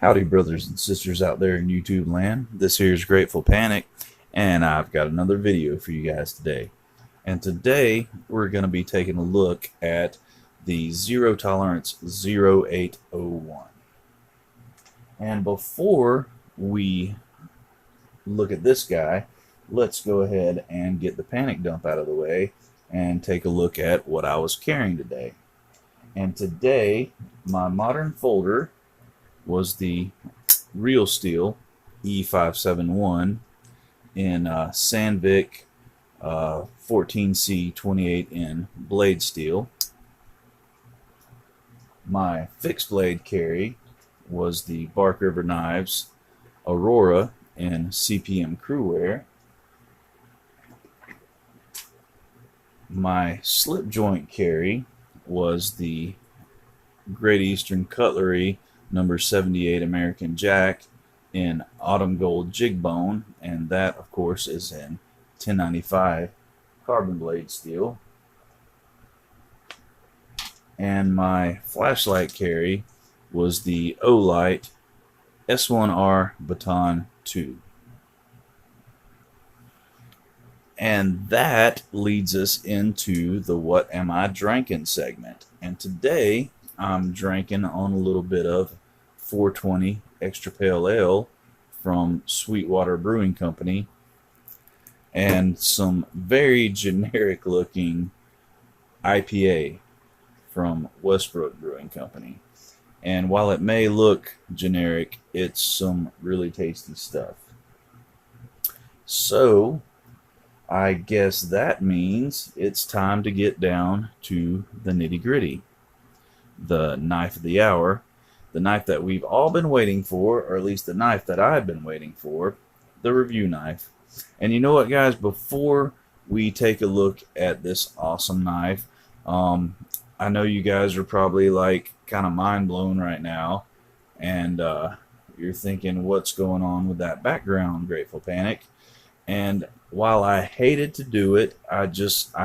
Howdy, brothers and sisters out there in YouTube land. This here is Grateful Panic, and I've got another video for you guys today. And today we're going to be taking a look at the Zero Tolerance 0801. And before we look at this guy, let's go ahead and get the panic dump out of the way and take a look at what I was carrying today. And today, my modern folder was the Real Steel E571 in Sandvik 14C 28N blade steel. My fixed blade carry was the Bark River Knives Aurora in CPM Crewwear. My slip joint carry was the Great Eastern Cutlery number 78 American Jack in Autumn Gold Jig Bone, and that of course is in 1095 carbon blade steel. And my flashlight carry was the Olight S1R Baton 2. And that leads us into the What Am I Drinking segment. And today I'm drinking on a little bit of 420 Extra Pale Ale from Sweetwater Brewing Company and some very generic looking IPA from Westbrook Brewing Company. And while it may look generic, it's some really tasty stuff. So I guess that means it's time to get down to the nitty-gritty. The knife of the hour, the knife that we've all been waiting for, or at least the knife that I've been waiting for, the review knife. And you know what, guys, before we take a look at this awesome knife, I know you guys are probably like kind of mind blown right now, and you're thinking, what's going on with that background, Grateful Panic? And while I hated to do it, I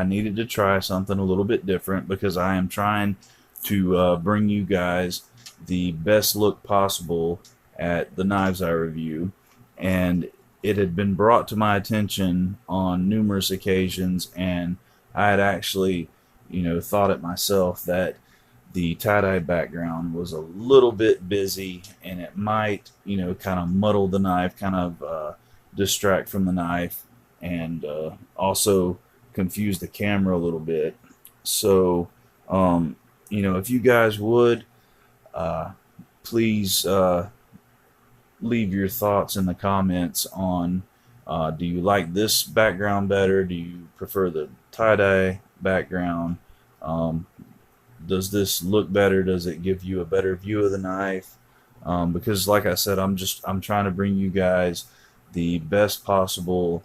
needed to try something a little bit different, because I am trying to bring you guys the best look possible at the knives I review. And it had been brought to my attention on numerous occasions, and I had actually, thought it myself that the tie-dye background was a little bit busy, and it might, kind of muddle the knife, kind of distract from the knife, and also confuse the camera a little bit. So, if you guys would, please leave your thoughts in the comments on, do you like this background better? Do you prefer the tie-dye background? Does this look better? Does it give you a better view of the knife? Because like I said, I'm trying to bring you guys the best possible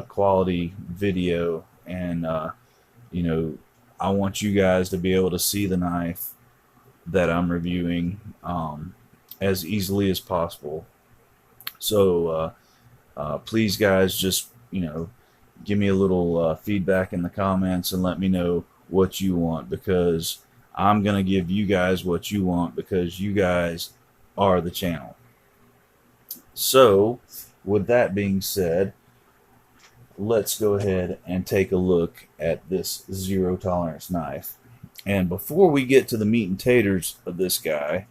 quality video, and I want you guys to be able to see the knife that I'm reviewing as easily as possible. So please, guys, just give me a little feedback in the comments and let me know what you want, because I'm gonna give you guys what you want, because you guys are the channel. So with that being said, let's go ahead and take a look at this Zero Tolerance knife. And before we get to the meat and taters of this guy,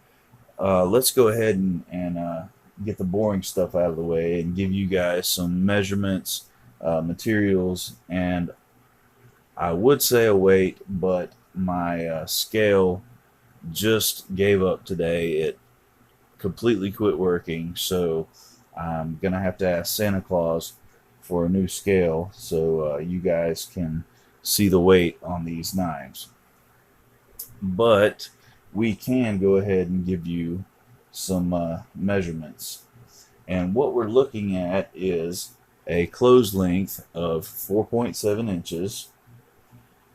let's go ahead and get the boring stuff out of the way and give you guys some measurements, materials, and I would say a weight, but my scale just gave up today. It completely quit working, so I'm going to have to ask Santa Claus for a new scale so you guys can see the weight on these knives. But we can go ahead and give you some measurements. And what we're looking at is a closed length of 4.7 inches.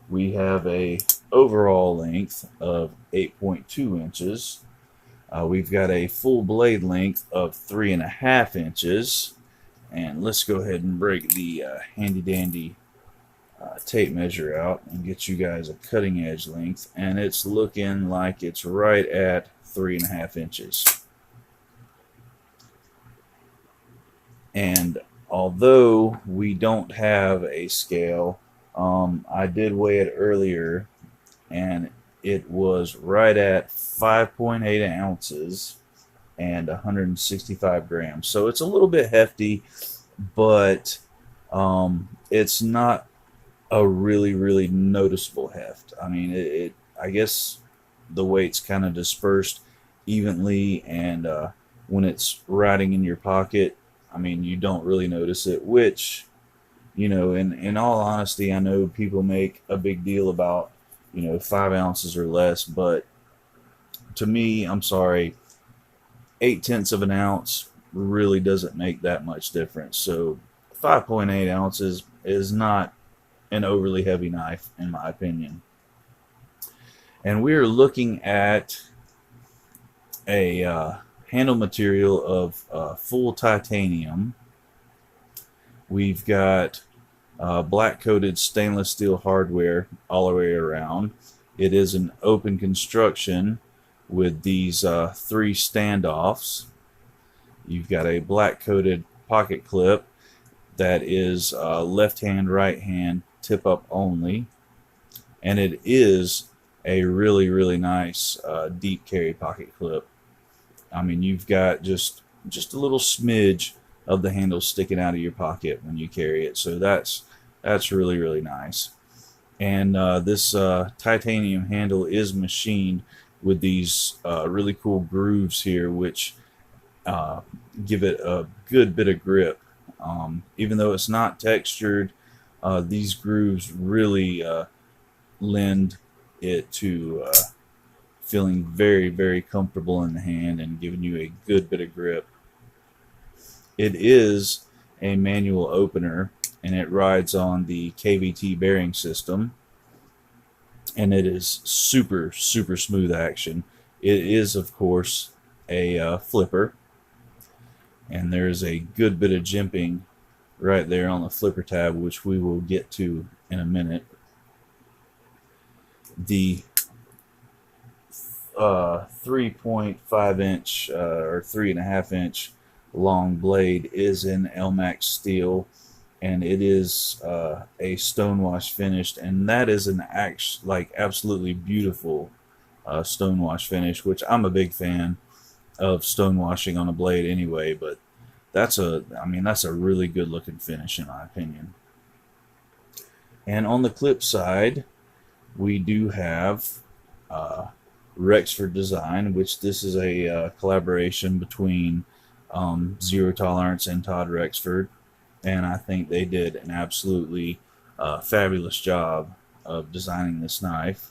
We have a overall length of 8.2 inches. We've got a full blade length of 3.5 inches. And let's go ahead and break the handy dandy tape measure out and get you guys a cutting edge length, and it's looking like it's right at 3.5 inches. And although we don't have a scale, I did weigh it earlier, and it was right at 5.8 ounces and 165 grams. So it's a little bit hefty, but it's not a really noticeable heft. I mean, I guess the weight's kind of dispersed evenly, and when it's riding in your pocket, I mean, you don't really notice it. Which, in all honesty, I know people make a big deal about 5 ounces or less, but to me, I'm sorry, 8/10 of an ounce really doesn't make that much difference. So 5.8 ounces is not an overly heavy knife, in my opinion. And we are looking at a handle material of full titanium. We've got black coated stainless steel hardware all the way around. It is an open construction with these 3 standoffs. You've got a black coated pocket clip that is left hand, right hand, tip up only. And it is a really nice deep carry pocket clip. I mean, you've got just a little smidge of the handle sticking out of your pocket when you carry it. So that's really nice. And this titanium handle is machined with these really cool grooves here, which give it a good bit of grip. Even though it's not textured, these grooves really lend it to feeling very comfortable in the hand and giving you a good bit of grip. It is a manual opener, and it rides on the KVT bearing system, and it is super smooth action. It is, of course, a flipper, and there's a good bit of jimping right there on the flipper tab, which we will get to in a minute. The 3.5 inch or 3.5 inch long blade is in Elmax steel, and it is a stonewash finished, and that is an absolutely beautiful stonewash finish, which I'm a big fan of stonewashing on a blade anyway, but that's a really good looking finish in my opinion. And on the clip side, we do have Rexford Design, which this is a collaboration between Zero Tolerance and Todd Rexford, and I think they did an absolutely fabulous job of designing this knife.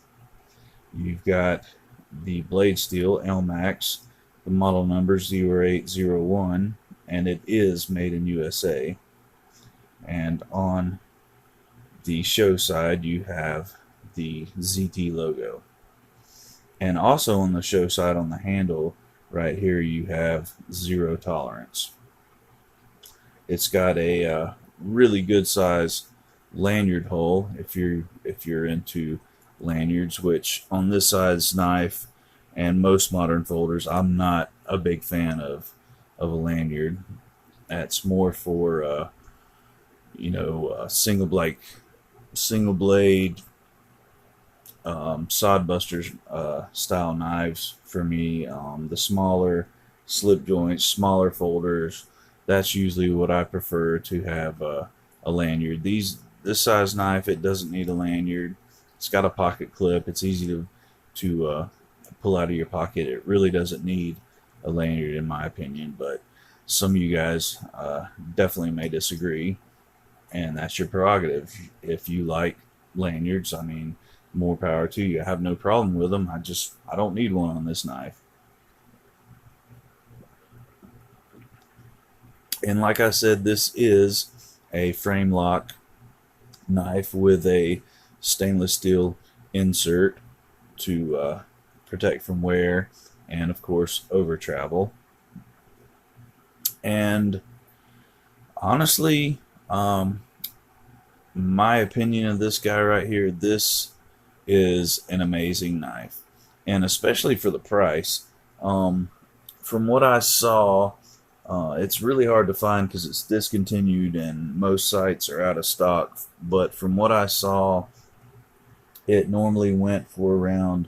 You've got the blade steel Elmax, the model number 0801, and it is made in USA. And on the show side, you have the ZT logo. And also on the show side, on the handle right here, you have Zero Tolerance. It's got a really good size lanyard hole if you're into lanyards, which on this side's knife and most modern folders, I'm not a big fan of a lanyard. That's more for single blade sodbuster style knives for me. The smaller slip joints, smaller folders, that's usually what I prefer to have a lanyard. This size knife, it doesn't need a lanyard. It's got a pocket clip. It's easy to pull out of your pocket. It really doesn't need a lanyard in my opinion, but some of you guys definitely may disagree, and that's your prerogative. If you like lanyards, I mean, more power to you. I have no problem with them. I don't need one on this knife. And like I said, this is a frame lock knife with a stainless steel insert to protect from wear and, of course, over travel. And honestly, my opinion of this guy right here, this is an amazing knife, and especially for the price. From what I saw, It's really hard to find because it's discontinued and most sites are out of stock. But from what I saw, it normally went for around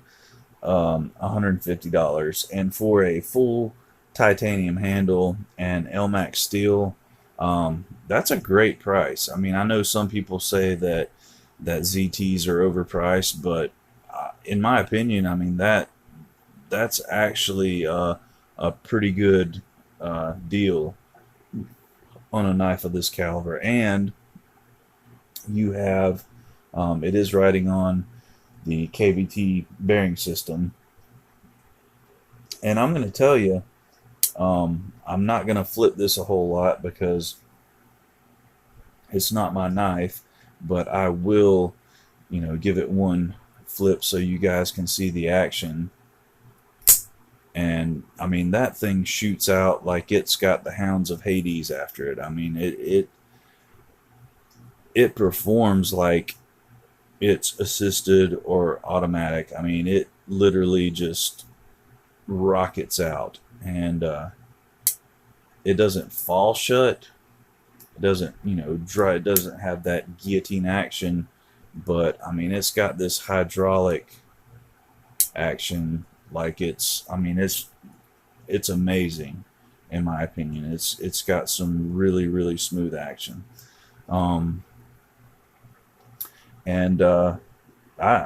$150. And for a full titanium handle and Elmax steel, that's a great price. I mean, I know some people say that ZTs are overpriced, but in my opinion, I mean that's actually a pretty good deal on a knife of this caliber. And you have it is riding on the KVT bearing system. And I'm going to tell you, I'm not going to flip this a whole lot because it's not my knife, but I will, give it one flip so you guys can see the action. And I mean, that thing shoots out like it's got the Hounds of Hades after it. I mean, it performs like it's assisted or automatic. I mean, it literally just rockets out, and it doesn't fall shut. It doesn't, dry. It doesn't have that guillotine action, but I mean, it's got this hydraulic action. Like I mean, it's amazing, in my opinion. It's got some really really smooth action, um, and I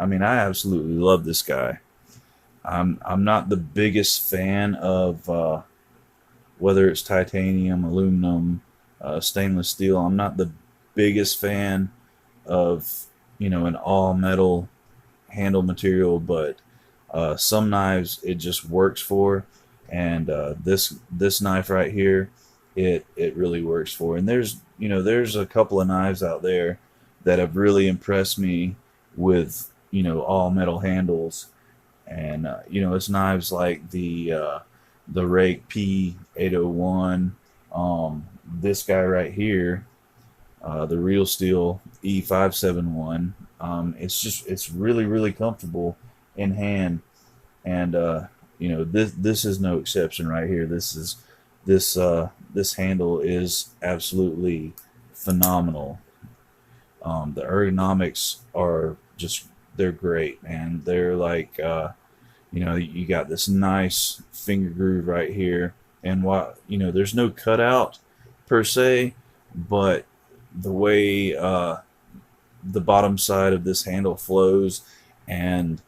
mean, I absolutely love this guy. I'm not the biggest fan of whether it's titanium, aluminum, stainless steel. I'm not the biggest fan of an all metal handle material, but some knives it just works for, and this knife right here, it really works for. And there's a couple of knives out there that have really impressed me with all metal handles, and it's knives like the Rake P801, this guy right here, the Real Steel E571. It's really really comfortable in hand, and this is no exception right here. This handle is absolutely phenomenal. The ergonomics are just, they're great, man. They're like you got this nice finger groove right here, and what there's no cutout per se, but the way the bottom side of this handle flows, and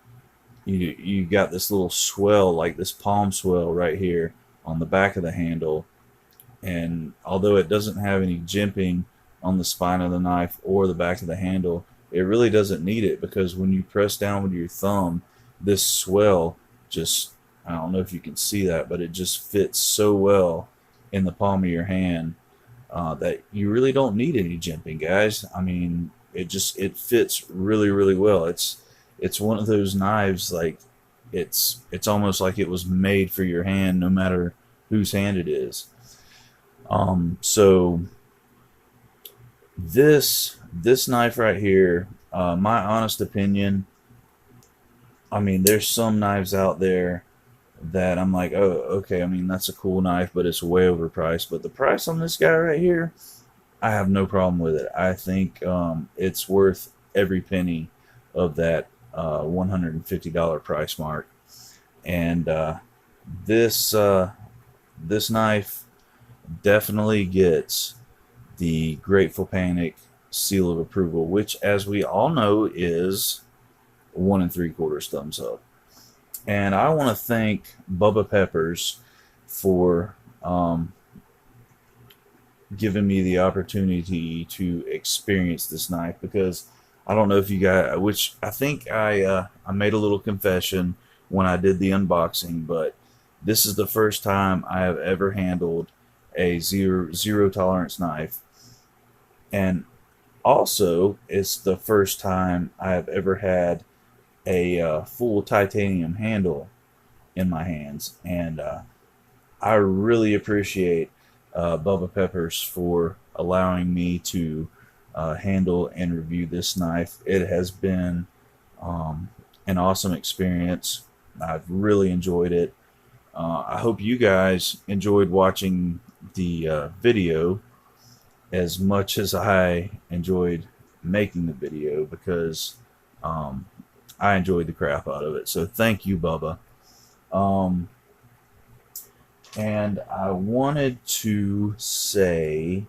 you got this little swell, like this palm swell right here on the back of the handle. And although it doesn't have any jimping on the spine of the knife or the back of the handle, it really doesn't need it, because when you press down with your thumb, this swell just, I don't know if you can see that, but it just fits so well in the palm of your hand that you really don't need any jimping, guys. I mean, it fits really really well. It's one of those knives, like it's almost like it was made for your hand, no matter whose hand it is. So this knife right here, my honest opinion, I mean, there's some knives out there that I'm like, oh, okay, I mean, that's a cool knife, but it's way overpriced. But the price on this guy right here, I have no problem with it. I think it's worth every penny of that $150 price mark. And this knife definitely gets the Grateful Panic seal of approval, which, as we all know, is 1 3/4 thumbs up. And I want to thank Bubba Peppers for giving me the opportunity to experience this knife, because I don't know if you guys, which I think I made a little confession when I did the unboxing, but this is the first time I have ever handled a zero tolerance knife, and also it's the first time I have ever had a full titanium handle in my hands. And I really appreciate Bubba Peppers for allowing me to handle and review this knife. It has been an awesome experience. I've really enjoyed it. I hope you guys enjoyed watching the video as much as I enjoyed making the video, because um, I enjoyed the crap out of it. So thank you, Bubba. Um, and I wanted to say,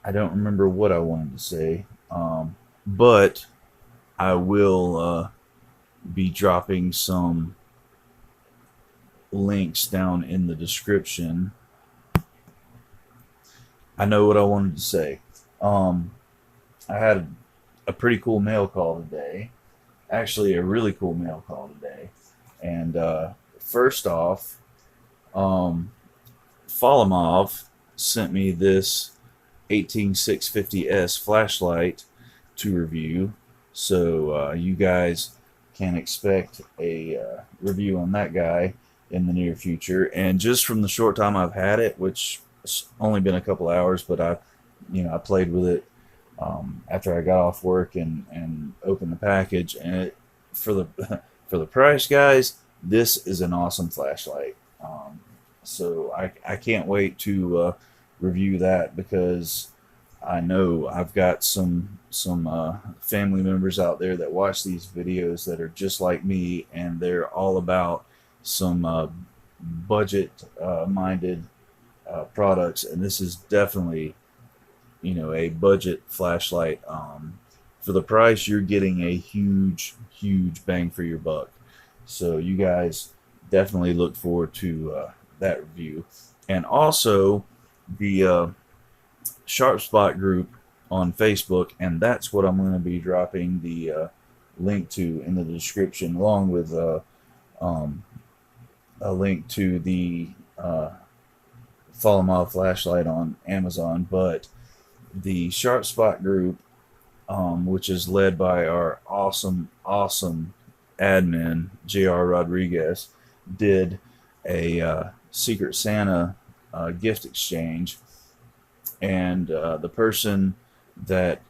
I don't remember what I wanted to say, but I will be dropping some links down in the description. I know what I wanted to say. I had a pretty cool mail call today. Actually, a really cool mail call today. And first off, Falamov sent me this 18650S flashlight to review. So you guys can expect a review on that guy in the near future. And just from the short time I've had it, which it's only been a couple hours, but I played with it after I got off work and opened the package, and for the price, guys, this is an awesome flashlight. So I can't wait to review that, because I know I've got some family members out there that watch these videos that are just like me, and they're all about some budget minded products, and this is definitely a budget flashlight. For the price, you're getting a huge bang for your buck. So you guys definitely look forward to that review. And also the Sharp Spot group on Facebook, and that's what I'm going to be dropping the link to in the description, along with a link to the Falamov flashlight on Amazon. But the Sharp Spot group, which is led by our awesome admin JR Rodriguez, did a Secret Santa gift exchange, and the person that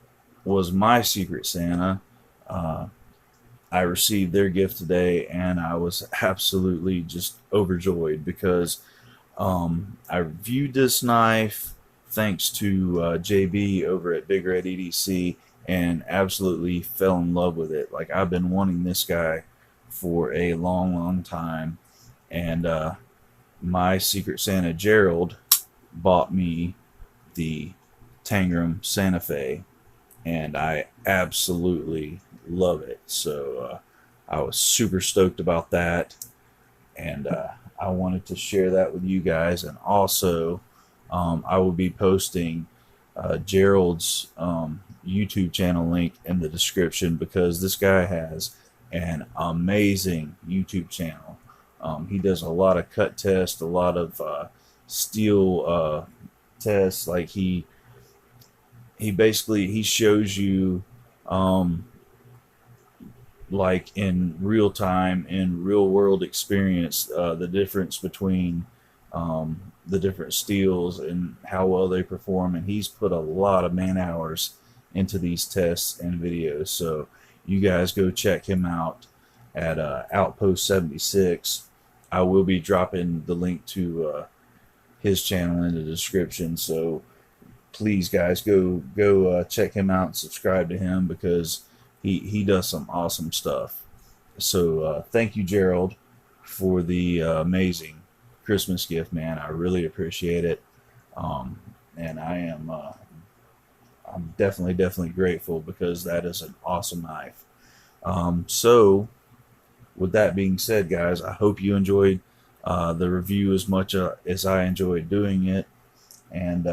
was my Secret Santa, I received their gift today, and I was absolutely just overjoyed, because I reviewed this knife thanks to JB over at Big Red EDC, and absolutely fell in love with it. Like, I've been wanting this guy for a long time, and my Secret Santa Gerald bought me the Tangram Santa Fe, and I absolutely love it. So I was super stoked about that, and I wanted to share that with you guys. And also I will be posting Gerald's YouTube channel link in the description, because this guy has an amazing YouTube channel. He does a lot of cut tests, a lot of steel tests. Like, he basically shows you like in real time, in real world experience, the difference between the different steels and how well they perform. And he's put a lot of man hours into these tests and videos. So you guys go check him out at Outpost 76. I will be dropping the link to his channel in the description. So please, guys, go check him out and subscribe to him, because he does some awesome stuff. So thank you, Gerald, for the amazing Christmas gift, man. I really appreciate it. And I'm definitely grateful, because that is an awesome knife. So with that being said, guys, I hope you enjoyed the review as much as I enjoyed doing it. And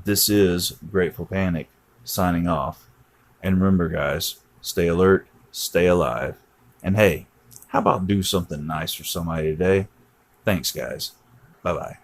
this is Grateful Panic signing off. And remember, guys, stay alert, stay alive. And hey, how about do something nice for somebody today? Thanks, guys. Bye-bye.